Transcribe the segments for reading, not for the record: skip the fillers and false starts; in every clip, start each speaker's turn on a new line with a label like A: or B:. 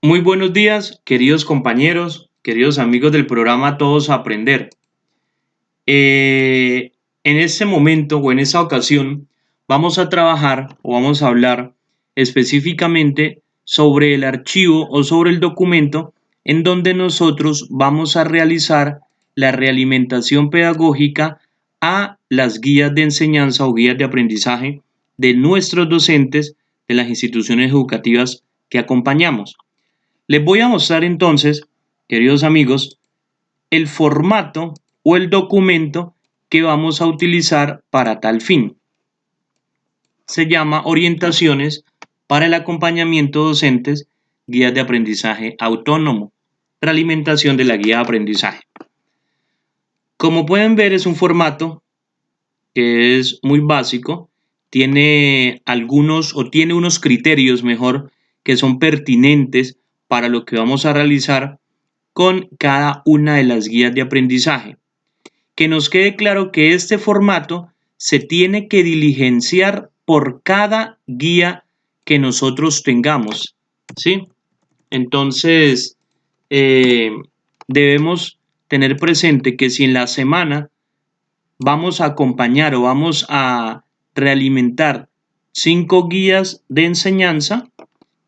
A: Muy buenos días, queridos compañeros, queridos amigos del programa Todos a Aprender. En este momento o en esta ocasión vamos a trabajar o vamos a hablar específicamente sobre el archivo o sobre el documento en donde nosotros vamos a realizar la realimentación pedagógica a las guías de enseñanza o guías de aprendizaje de nuestros docentes de las instituciones educativas que acompañamos. Les voy a mostrar entonces, queridos amigos, el formato o el documento que vamos a utilizar para tal fin. Se llama Orientaciones para el acompañamiento docentes, guías de aprendizaje autónomo, realimentación de la guía de aprendizaje. Como pueden ver, es un formato que es muy básico, tiene algunos o tiene unos criterios mejor que son pertinentes para lo que vamos a realizar con cada una de las guías de aprendizaje. Que nos quede claro que este formato se tiene que diligenciar por cada guía que nosotros tengamos, ¿sí? Entonces, eh, debemos tener presente que si en la semana vamos a acompañar o vamos a realimentar 5 guías de enseñanza,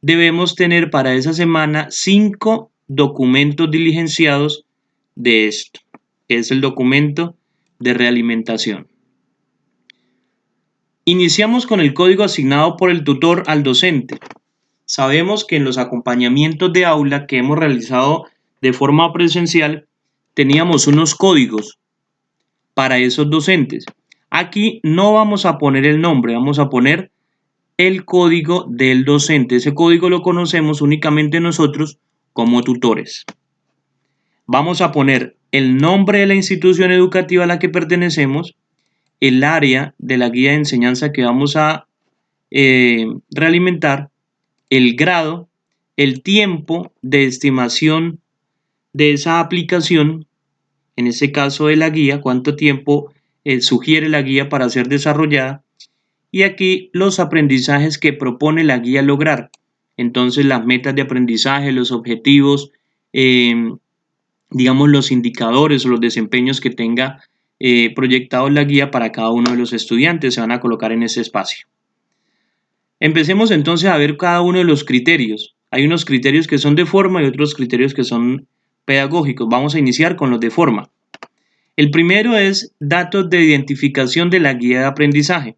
A: debemos tener para esa semana 5 documentos diligenciados de esto, que es el documento de realimentación. Iniciamos con el código asignado por el tutor al docente. Sabemos que en los acompañamientos de aula que hemos realizado de forma presencial, teníamos unos códigos para esos docentes. Aquí no vamos a poner el nombre, vamos a poner el código del docente. Ese código lo conocemos únicamente nosotros como tutores. Vamos a poner el nombre de la institución educativa a la que pertenecemos, el área de la guía de enseñanza que vamos a realimentar, el grado, el tiempo de estimación de esa aplicación, en este caso de la guía, cuánto tiempo sugiere la guía para ser desarrollada, y aquí los aprendizajes que propone la guía lograr. Entonces las metas de aprendizaje, los objetivos, eh, digamos los indicadores o los desempeños que tenga proyectados la guía para cada uno de los estudiantes se van a colocar en ese espacio. Empecemos entonces a ver cada uno de los criterios. Hay unos criterios que son de forma y otros criterios que son pedagógicos. Vamos a iniciar con los de forma. El primero es datos de identificación de la guía de aprendizaje.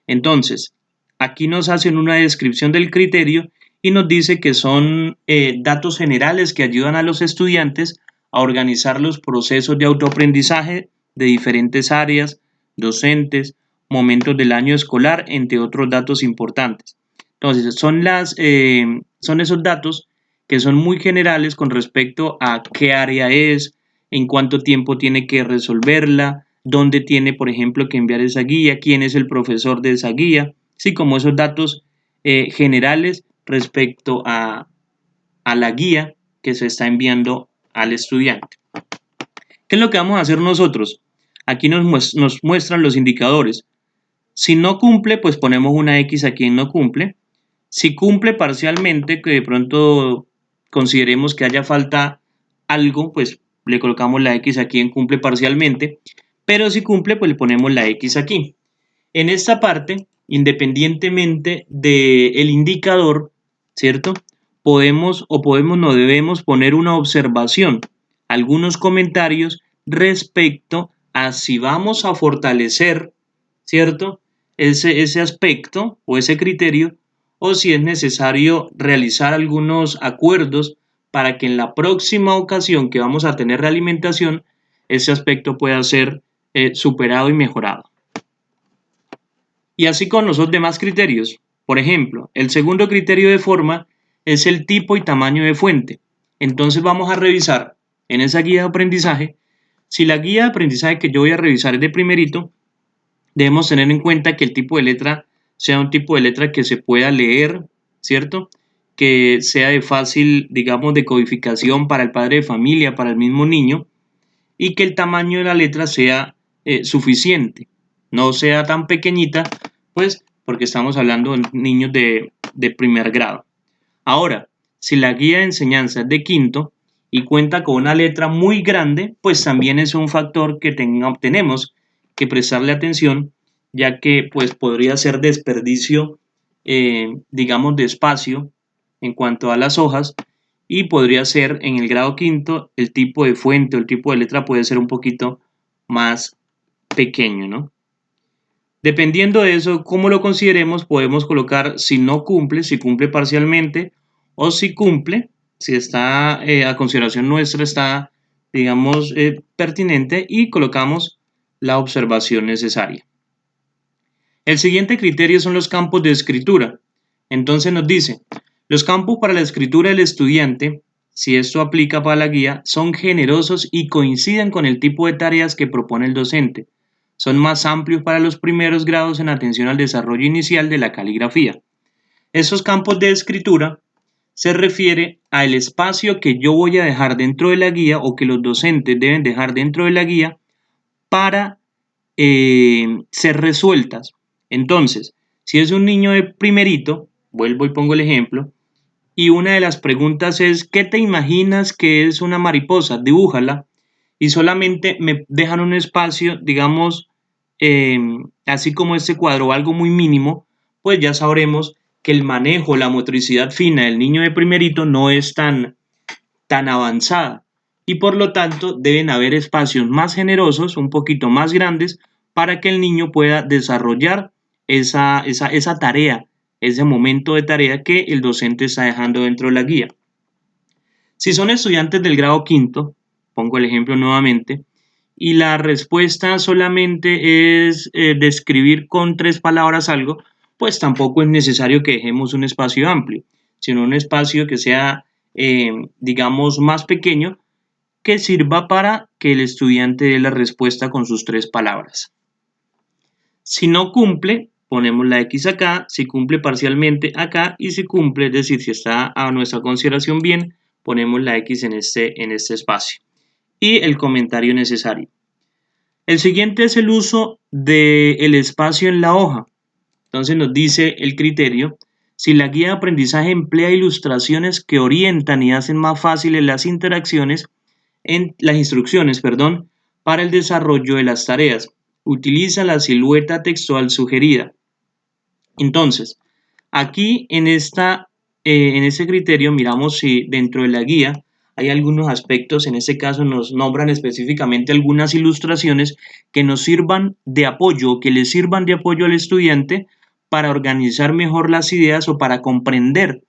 A: Entonces, aquí nos hacen una descripción del criterio y nos dice que son datos generales que ayudan a los estudiantes a organizar los procesos de autoaprendizaje de diferentes áreas, docentes, momentos del año escolar, entre otros datos importantes. Entonces, son esos datos que son muy generales con respecto a qué área es, en cuánto tiempo tiene que resolverla, dónde tiene, por ejemplo, que enviar esa guía, quién es el profesor de esa guía, sí, como esos datos generales respecto a la guía que se está enviando al estudiante. ¿Qué es lo que vamos a hacer nosotros? Aquí nos muestran los indicadores. Si no cumple, pues ponemos una X a quien no cumple. Si cumple parcialmente, que de pronto consideremos que haya falta algo, pues le colocamos la X a quien cumple parcialmente. Pero si cumple, pues le ponemos la X aquí. En esta parte, independientemente del indicador, ¿cierto? No debemos poner una observación, algunos comentarios respecto a si vamos a fortalecer, ¿cierto? Ese aspecto o ese criterio, o si es necesario realizar algunos acuerdos para que en la próxima ocasión que vamos a tener realimentación, ese aspecto pueda ser superado y mejorado. Y así con los demás criterios. Por ejemplo, el segundo criterio de forma es el tipo y tamaño de fuente. Entonces vamos a revisar en esa guía de aprendizaje, si la guía de aprendizaje que yo voy a revisar es de primerito, debemos tener en cuenta que el tipo de letra sea un tipo de letra que se pueda leer, ¿cierto? Que sea de fácil, digamos, de codificación para el padre de familia, para el mismo niño, y que el tamaño de la letra sea suficiente, no sea tan pequeñita, pues porque estamos hablando de niños de primer grado. Ahora, Si la guía de enseñanza es de quinto y cuenta con una letra muy grande, pues también es un factor que tenemos que prestarle atención, ya que pues podría ser desperdicio, digamos, de espacio en cuanto a las hojas, y podría ser en el grado quinto el tipo de fuente o el tipo de letra puede ser un poquito más pequeño, ¿no? Dependiendo de eso, cómo lo consideremos, podemos colocar si no cumple, si cumple parcialmente, o si cumple, si está a consideración nuestra, está, digamos, pertinente, y colocamos la observación necesaria. El siguiente criterio son los campos de escritura. Entonces nos dice, los campos para la escritura del estudiante, si esto aplica para la guía, son generosos y coinciden con el tipo de tareas que propone el docente. Son más amplios para los primeros grados en atención al desarrollo inicial de la caligrafía. Esos campos de escritura se refiere al espacio que yo voy a dejar dentro de la guía o que los docentes deben dejar dentro de la guía para ser resueltas. Entonces, si es un niño de primerito, vuelvo y pongo el ejemplo, y una de las preguntas es, ¿qué te imaginas que es una mariposa? Dibújala. Y solamente me dejan un espacio, digamos, eh, así como este cuadro, algo muy mínimo, pues ya sabremos que el manejo, la motricidad fina del niño de primerito no es tan avanzada. Y por lo tanto deben haber espacios más generosos, un poquito más grandes, para que el niño pueda desarrollar esa tarea, ese momento de tarea que el docente está dejando dentro de la guía. Si son estudiantes del grado quinto, pongo el ejemplo nuevamente, y la respuesta solamente es describir con 3 palabras algo, pues tampoco es necesario que dejemos un espacio amplio, sino un espacio que sea, digamos, más pequeño, que sirva para que el estudiante dé la respuesta con sus 3 palabras. Si no cumple, ponemos la X acá, si cumple parcialmente acá, y si cumple, es decir, si está a nuestra consideración bien, ponemos la X en este espacio. Y el comentario necesario. El siguiente es el uso del espacio en la hoja. Entonces nos dice el criterio, si la guía de aprendizaje emplea ilustraciones que orientan y hacen más fáciles las instrucciones, para el desarrollo de las tareas. Utiliza la silueta textual sugerida. Entonces, aquí en este criterio miramos si dentro de la guía hay algunos aspectos, en este caso nos nombran específicamente algunas ilustraciones que nos sirvan de apoyo, que le sirvan de apoyo al estudiante para organizar mejor las ideas o para comprender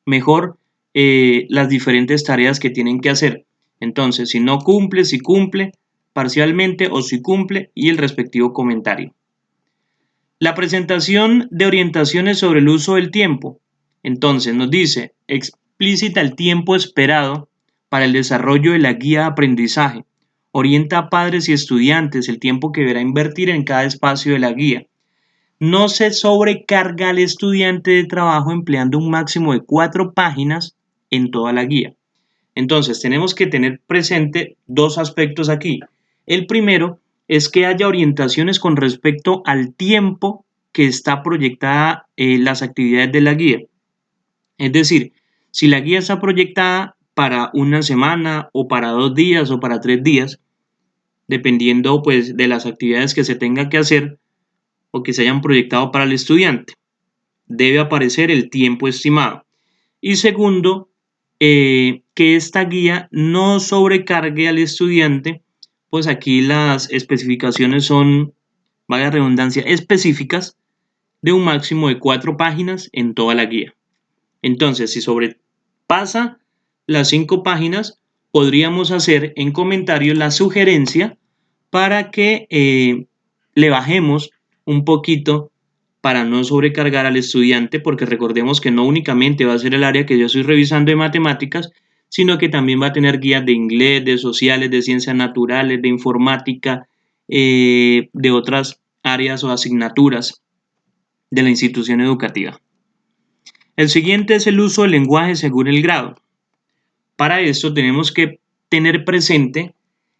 A: mejor las diferentes tareas que tienen que hacer. Entonces, si no cumple, si cumple parcialmente o si cumple y el respectivo comentario. La presentación de orientaciones sobre el uso del tiempo. Entonces nos dice, explícita el tiempo esperado para el desarrollo de la guía de aprendizaje. Orienta a padres y estudiantes el tiempo que deberá invertir en cada espacio de la guía. No se sobrecarga al estudiante de trabajo empleando un máximo de 4 páginas en toda la guía. Entonces, tenemos que tener presente 2 aspectos aquí. El primero es que haya orientaciones con respecto al tiempo que está proyectada las actividades de la guía. Es decir, si la guía está proyectada para una semana o para 2 días o para 3 días, dependiendo pues de las actividades que se tenga que hacer o que se hayan proyectado para el estudiante, debe aparecer el tiempo estimado. Y segundo, que esta guía no sobrecargue al estudiante, pues aquí las especificaciones son, vaya redundancia, específicas de un máximo de 4 páginas en toda la guía. Entonces, si sobrepasa las 5 páginas, podríamos hacer en comentarios la sugerencia para que le bajemos un poquito para no sobrecargar al estudiante, porque recordemos que no únicamente va a ser el área que yo estoy revisando de matemáticas, sino que también va a tener guías de inglés, de sociales, de ciencias naturales, de informática, de otras áreas o asignaturas de la institución educativa. El siguiente es el uso del lenguaje según el grado. Para esto tenemos que tener presente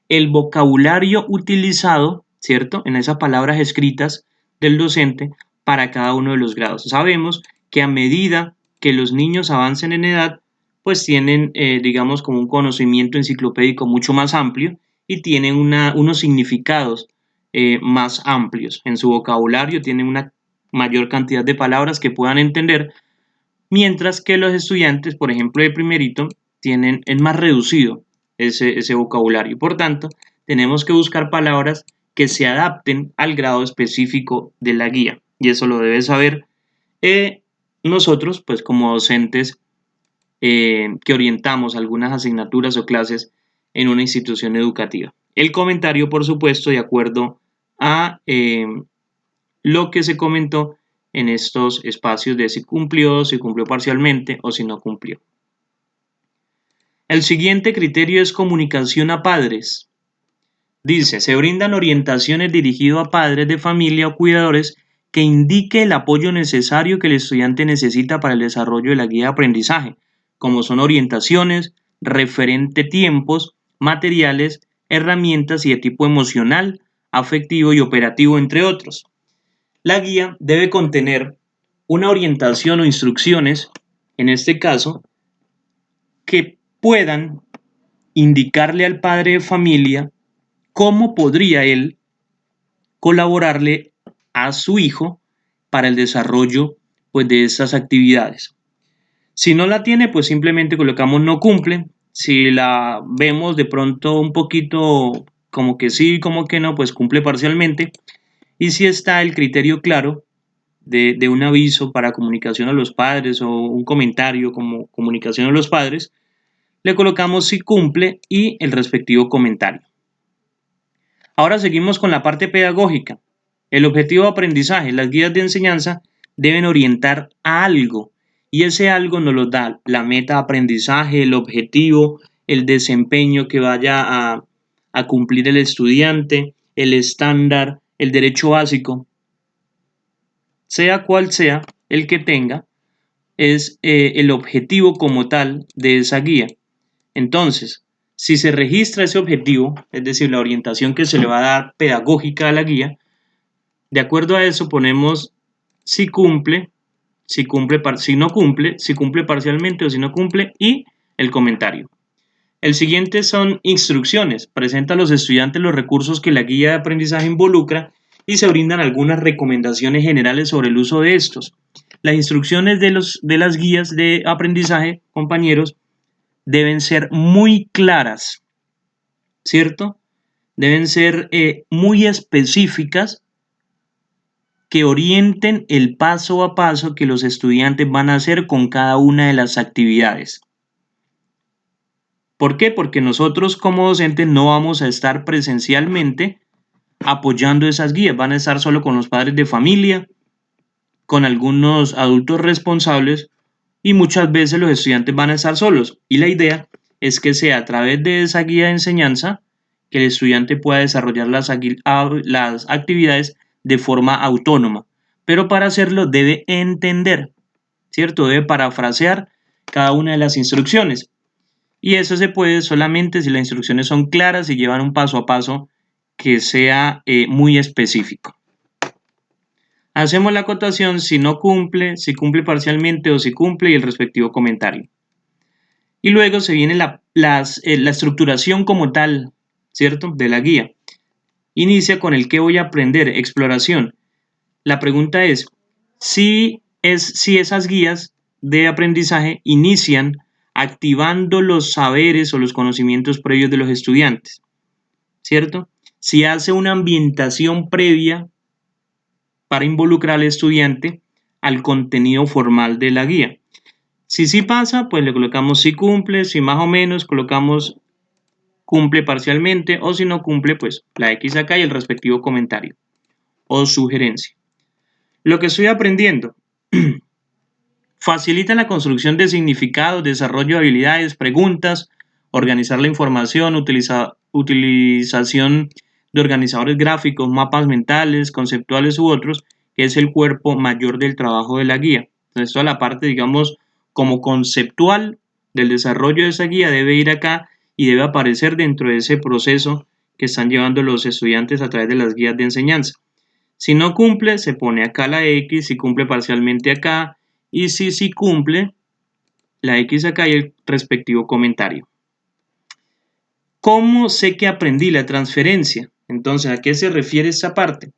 A: el vocabulario utilizado, ¿cierto?, en esas palabras escritas del docente para cada uno de los grados. Sabemos que a medida que los niños avancen en edad, pues tienen, digamos, como un conocimiento enciclopédico mucho más amplio y tienen unos significados más amplios en su vocabulario, tienen una mayor cantidad de palabras que puedan entender, mientras que los estudiantes, por ejemplo, de primerito, es más reducido ese vocabulario. Por tanto, tenemos que buscar palabras que se adapten al grado específico de la guía. Y eso lo debe saber nosotros, pues como docentes que orientamos algunas asignaturas o clases en una institución educativa. El comentario, por supuesto, de acuerdo a lo que se comentó en estos espacios de si cumplió parcialmente o si no cumplió. El siguiente criterio es comunicación a padres. Dice, se brindan orientaciones dirigidas a padres de familia o cuidadores que indique el apoyo necesario que el estudiante necesita para el desarrollo de la guía de aprendizaje, como son orientaciones, referente tiempos, materiales, herramientas y de tipo emocional, afectivo y operativo, entre otros. La guía debe contener una orientación o instrucciones, en este caso, que puedan indicarle al padre de familia cómo podría él colaborarle a su hijo para el desarrollo pues, de esas actividades. Si no la tiene, pues simplemente colocamos no cumple. Si la vemos de pronto un poquito como que sí, como que no, pues cumple parcialmente. Y si está el criterio claro de un aviso para comunicación a los padres o un comentario como comunicación a los padres, le colocamos si cumple y el respectivo comentario. Ahora seguimos con la parte pedagógica. El objetivo de aprendizaje, las guías de enseñanza deben orientar a algo y ese algo nos lo da la meta de aprendizaje, el objetivo, el desempeño que vaya a cumplir el estudiante, el estándar, el derecho básico, sea cual sea el que tenga, es el objetivo como tal de esa guía. Entonces, si se registra ese objetivo, es decir, la orientación que se le va a dar pedagógica a la guía, de acuerdo a eso ponemos si cumple, si no cumple, si cumple parcialmente o si no cumple y el comentario. El siguiente son instrucciones. Presenta a los estudiantes los recursos que la guía de aprendizaje involucra y se brindan algunas recomendaciones generales sobre el uso de estos. Las instrucciones de las guías de aprendizaje, compañeros, deben ser muy claras, ¿cierto? Deben ser muy específicas que orienten el paso a paso que los estudiantes van a hacer con cada una de las actividades. ¿Por qué? Porque nosotros como docentes no vamos a estar presencialmente apoyando esas guías, van a estar solo con los padres de familia, con algunos adultos responsables y muchas veces los estudiantes van a estar solos. Y la idea es que sea a través de esa guía de enseñanza que el estudiante pueda desarrollar las actividades de forma autónoma. Pero para hacerlo debe entender, ¿cierto? Debe parafrasear cada una de las instrucciones. Y eso se puede solamente si las instrucciones son claras y llevan un paso a paso que sea muy específico. Hacemos la acotación si no cumple, si cumple parcialmente o si cumple y el respectivo comentario. Y luego se viene la estructuración como tal, ¿cierto? De la guía. Inicia con el qué voy a aprender, exploración. La pregunta es si esas guías de aprendizaje inician activando los saberes o los conocimientos previos de los estudiantes, ¿cierto? Si hace una ambientación previa para involucrar al estudiante al contenido formal de la guía. Si sí pasa, pues le colocamos si cumple, si más o menos colocamos cumple parcialmente o si no cumple, pues la X acá y el respectivo comentario o sugerencia. Lo que estoy aprendiendo facilita la construcción de significados, desarrollo de habilidades, preguntas, organizar la información, utilización de organizadores gráficos, mapas mentales, conceptuales u otros, que es el cuerpo mayor del trabajo de la guía. Entonces, toda la parte, digamos, como conceptual del desarrollo de esa guía debe ir acá y debe aparecer dentro de ese proceso que están llevando los estudiantes a través de las guías de enseñanza. Si no cumple, se pone acá la X, si cumple parcialmente acá, y si cumple, la X acá y el respectivo comentario. ¿Cómo sé que aprendí la transferencia? Entonces, ¿a qué se refiere esta parte?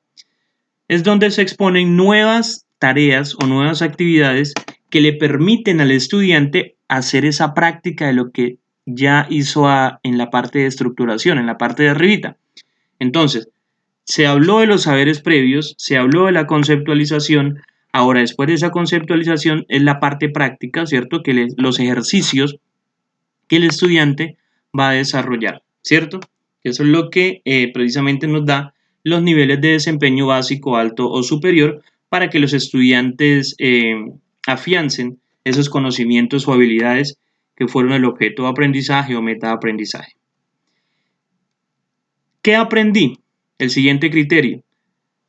A: Es donde se exponen nuevas tareas o nuevas actividades que le permiten al estudiante hacer esa práctica de lo que ya hizo en la parte de estructuración, en la parte de arribita. Entonces, se habló de los saberes previos, se habló de la conceptualización. Ahora, después de esa conceptualización, es la parte práctica, ¿cierto? Los ejercicios que el estudiante va a desarrollar, ¿cierto? Eso es lo que precisamente nos da los niveles de desempeño básico, alto o superior para que los estudiantes afiancen esos conocimientos o habilidades que fueron el objeto de aprendizaje o meta de aprendizaje. ¿Qué aprendí? El siguiente criterio.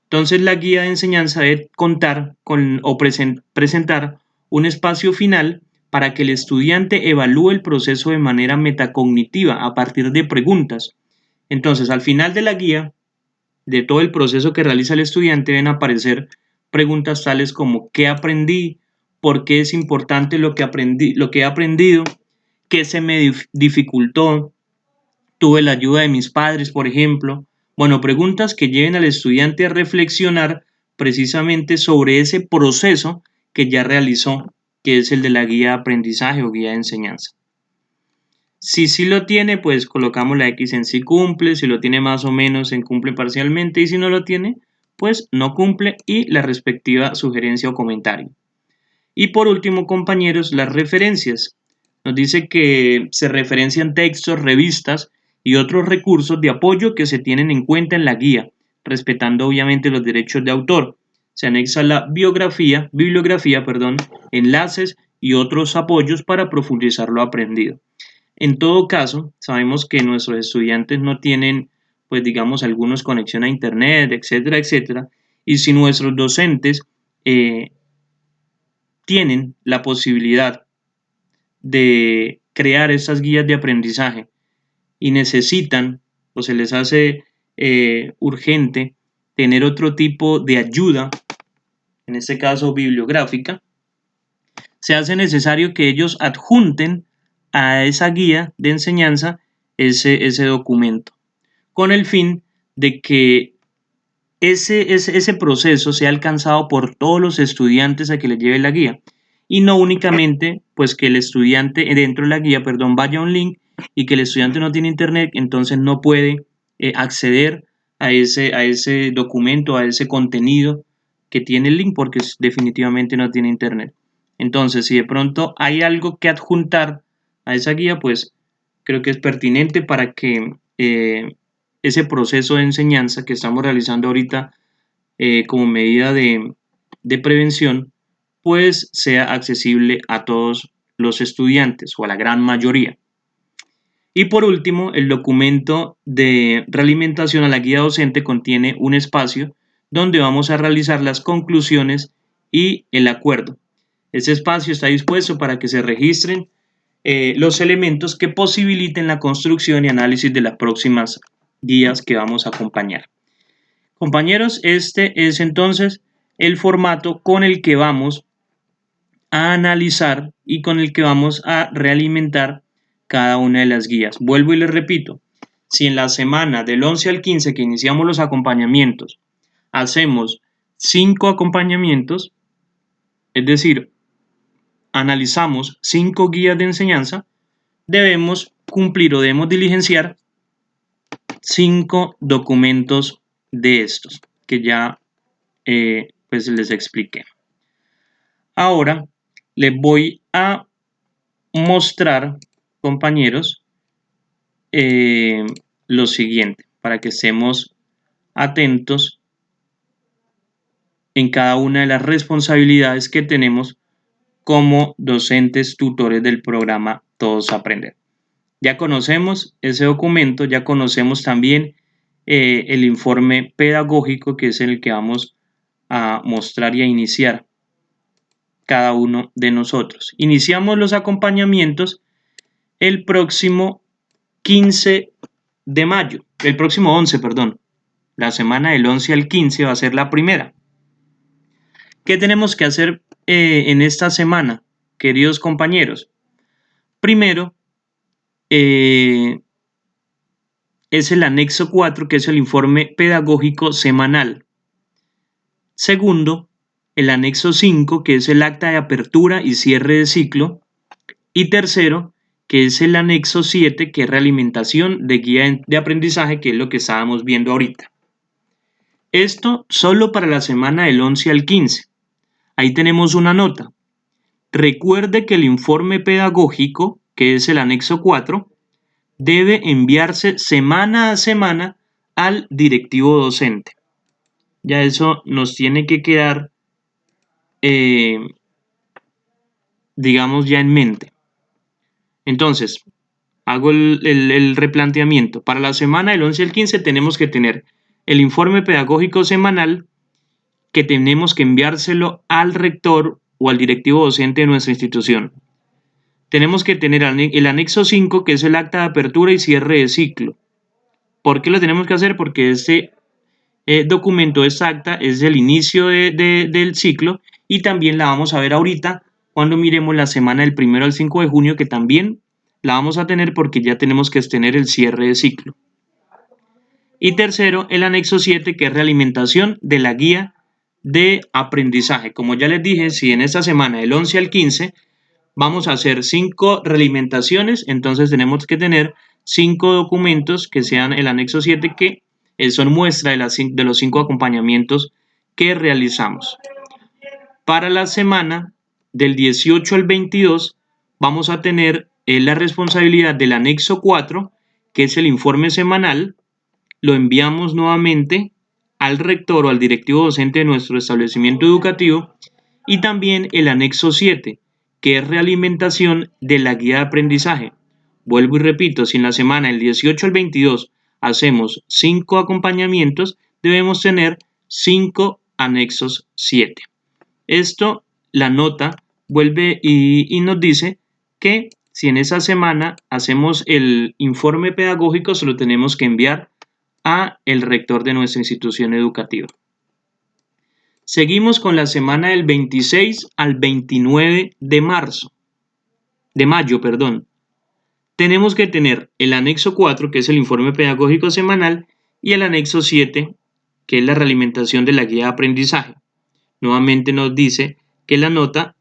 A: Entonces la guía de enseñanza debe contar con o presentar un espacio final para que el estudiante evalúe el proceso de manera metacognitiva a partir de preguntas. Entonces, al final de la guía, de todo el proceso que realiza el estudiante, deben aparecer preguntas tales como ¿qué aprendí? ¿Por qué es importante lo que he aprendido? ¿Qué se me dificultó? ¿Tuve la ayuda de mis padres, por ejemplo? Bueno, preguntas que lleven al estudiante a reflexionar precisamente sobre ese proceso que ya realizó, que es el de la guía de aprendizaje o guía de enseñanza. Si sí lo tiene, pues colocamos la X en sí cumple, si lo tiene más o menos en cumple parcialmente y si no lo tiene, pues no cumple y la respectiva sugerencia o comentario. Y por último, compañeros, las referencias. Nos dice que se referencian textos, revistas y otros recursos de apoyo que se tienen en cuenta en la guía, respetando obviamente los derechos de autor. Se anexa la bibliografía, enlaces y otros apoyos para profundizar lo aprendido. En todo caso, sabemos que nuestros estudiantes no tienen, pues digamos, algunos conexión a internet, etcétera, etcétera, y si nuestros docentes tienen la posibilidad de crear estas guías de aprendizaje y necesitan o se les hace urgente tener otro tipo de ayuda, en este caso bibliográfica, se hace necesario que ellos adjunten a esa guía de enseñanza ese documento, con el fin de que ese proceso sea alcanzado por todos los estudiantes a que les lleve la guía y no únicamente pues que el estudiante dentro de la guía, vaya a un link y que el estudiante no tiene internet, entonces no puede acceder a ese documento, a ese contenido que tiene el link porque definitivamente no tiene internet. Entonces, si de pronto hay algo que adjuntar a esa guía, pues creo que es pertinente para que ese proceso de enseñanza que estamos realizando ahorita como medida de prevención, pues sea accesible a todos los estudiantes o a la gran mayoría. Y por último, el documento de realimentación a la guía docente contiene un espacio donde vamos a realizar las conclusiones y el acuerdo. Ese espacio está dispuesto para que se registren los elementos que posibiliten la construcción y análisis de las próximas guías que vamos a acompañar. Compañeros, este es entonces el formato con el que vamos a analizar y con el que vamos a realimentar cada una de las guías. Vuelvo y les repito, si en la semana del 11 al 15 que iniciamos los acompañamientos, hacemos 5 acompañamientos, es decir, analizamos 5 guías de enseñanza, debemos cumplir o debemos diligenciar 5 documentos de estos que ya pues les expliqué. Ahora les voy a mostrar, compañeros, lo siguiente para que estemos atentos en cada una de las responsabilidades que tenemos como docentes tutores del programa Todos Aprender. Ya conocemos ese documento, ya conocemos también el informe pedagógico que es el que vamos a mostrar y a iniciar cada uno de nosotros. Iniciamos los acompañamientos el próximo 15 de mayo, el próximo 11, perdón. La semana del 11 al 15 va a ser la primera. ¿Qué tenemos que hacer en esta semana, queridos compañeros? Primero, es el anexo 4, que es el informe pedagógico semanal. Segundo, el anexo 5, que es el acta de apertura y cierre de ciclo. Y tercero, que es el anexo 7, que es realimentación de guía de aprendizaje, que es lo que estábamos viendo ahorita. Esto solo para la semana del 11 al 15. Ahí tenemos una nota. Recuerde que el informe pedagógico, que es el anexo 4, debe enviarse semana a semana al directivo docente. Ya eso nos tiene que quedar, digamos, ya en mente. Entonces, hago el replanteamiento. Para la semana del 11 al 15 tenemos que tener el informe pedagógico semanal, que tenemos que enviárselo al rector o al directivo docente de nuestra institución. Tenemos que tener el anexo 5, que es el acta de apertura y cierre de ciclo. ¿Por qué lo tenemos que hacer? Porque este documento, esta acta, es el inicio del ciclo, y también la vamos a ver ahorita cuando miremos la semana del 1 al 5 de junio, que también la vamos a tener porque ya tenemos que tener el cierre de ciclo. Y tercero, el anexo 7, que es realimentación de la guía de aprendizaje. Como ya les dije, si en esta semana del 11 al 15 vamos a hacer 5 realimentaciones, entonces tenemos que tener 5 documentos que sean el anexo 7, que son muestra de los 5 acompañamientos que realizamos. Para la semana del 18 al 22 vamos a tener la responsabilidad del anexo 4, que es el informe semanal. Lo enviamos nuevamente al rector o al directivo docente de nuestro establecimiento educativo, y también el anexo 7, que es realimentación de la guía de aprendizaje. Vuelvo y repito, si en la semana del 18 al 22 hacemos 5 acompañamientos, debemos tener 5 anexos 7. Esto, la nota vuelve y nos dice que si en esa semana hacemos el informe pedagógico, se lo tenemos que enviar a el rector de nuestra institución educativa. Seguimos con la semana del 26 al 29 de mayo. Tenemos que tener el anexo 4, que es el informe pedagógico semanal, y el anexo 7, que es la realimentación de la guía de aprendizaje. Nuevamente nos dice que la nota,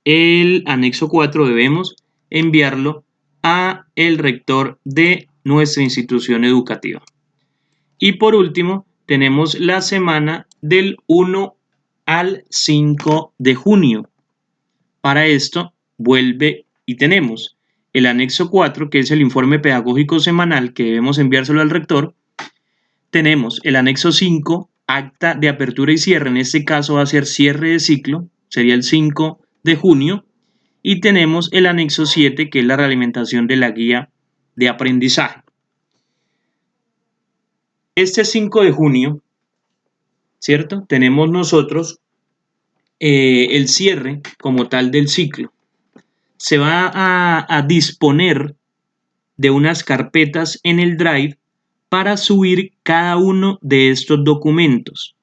A: el anexo 4, debemos enviarlo a el rector de nuestra institución educativa. Y por último, tenemos la semana del 1 al 5 de junio. Para esto, vuelve y tenemos el anexo 4, que es el informe pedagógico semanal, que debemos enviárselo al rector. Tenemos el anexo 5, acta de apertura y cierre. En este caso va a ser cierre de ciclo, sería el 5 de junio. Y tenemos el anexo 7, que es la realimentación de la guía de aprendizaje. Este 5 de junio, ¿cierto? Tenemos nosotros el cierre como tal del ciclo. Se va a disponer de unas carpetas en el Drive para subir cada uno de estos documentos.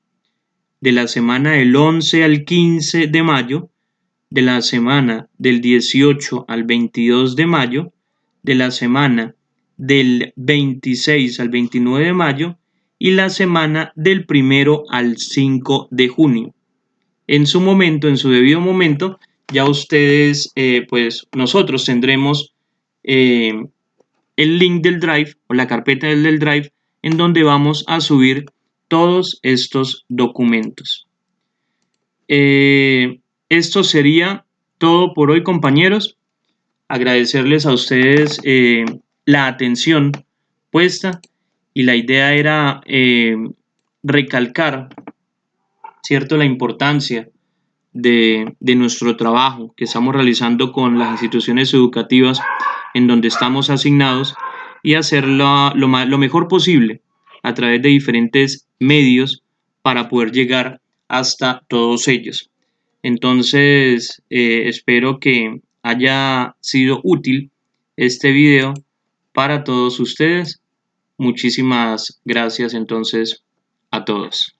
A: De la semana del 11 al 15 de mayo, de la semana del 18 al 22 de mayo, de la semana del 26 al 29 de mayo y la semana del 1 al 5 de junio. En su momento, en su debido momento, ya ustedes, pues nosotros tendremos el link del Drive o la carpeta del Drive, en donde vamos a subir todos estos documentos. Esto sería todo por hoy, compañeros. Agradecerles a ustedes la atención puesta, y la idea era recalcar, ¿cierto?, la importancia de nuestro trabajo que estamos realizando con las instituciones educativas en donde estamos asignados, y hacerlo lo mejor posible a través de diferentes medios para poder llegar hasta todos ellos. Entonces, espero que haya sido útil este video para todos ustedes. Muchísimas gracias entonces a todos.